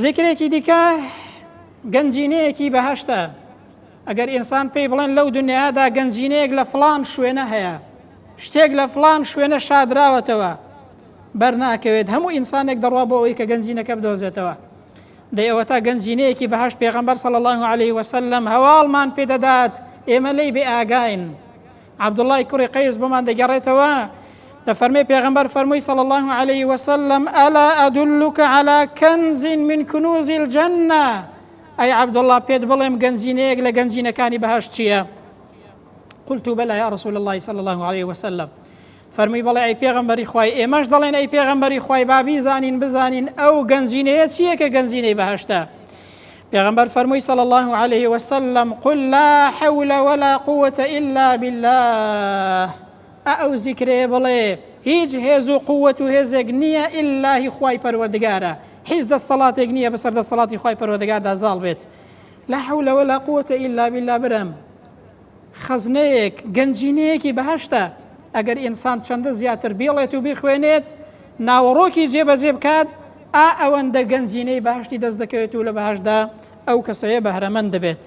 ذکرێکی دیکە گەنجینەیەکی بەهەشتە. ئەگەر ئینسان پێی بڵێن لەو دنیادا گەنجینەیەک لە فڵان شوێنە هەیە، شتێک لە فڵان شوێنە شادراوەتەوە، بەرناکەوێت هەموو ئینسانێک دەڕوا بۆ ئەوەی کە گەنجینەکە بدۆزێتەوە. ئێوە تا گەنجینەیەکی بەهەشت پێغەمبەر صلی الله عليه وسلم هەواڵمان پێدەدات، ئێمە لێی بێ ئاگاین. عەبدوڵڵای کوڕی قەیس بۆمان دەگەڕێتەوە، دەفەرمێ پێغەمبەر فەرمووی صلی الله عليه وسلم: ئەلا ئەدلک عەلا کەنز من کنوز الجەنە. ئەی عەبدوڵڵا پێت بڵێم گەنجینەیەک لە گەنجینەکانی بەهەشت چییە؟ قلت بەلا یا رسول الله صلی الله عليه وسلم. فەرمووی بەڵێ ئەی پێغەمبەری خوای، ئێمەش دەڵێن ئەی پێغەمبەری خوای با بیزانین بزانین ئەو گەنجینەیە چییە کە گەنجینەی بەهەشتە؟ پێغەمبەر فەرمووی صلی الله عليه وسلم: قل لا حول ولا قوة إلا بالله. ئەو زیکرێ بڵێ هیچ هێز و قووەت و هێزێک نییە ئیلای خوای پەروەردگارە، هیچ دەسەڵاتێک نییە بەسەر دەسەڵاتی خوای پەروەردگاردا زاڵ بێت. لا حول ولا قوة إلا بالله. برم خەزنەیەک گەنجینەیەکی بەهەشتە، ئەگەر ئینسان چەندە زیاتر بێڵێت و بیخوێنێت، ناوەڕۆکی جێبەجێ بکات، ئەوەندە گەنجینەی بەهەشتی دەست دەکەوێت و لە بەهەشتدا ئەو کەسەیە بەهرەمەند دەبێت.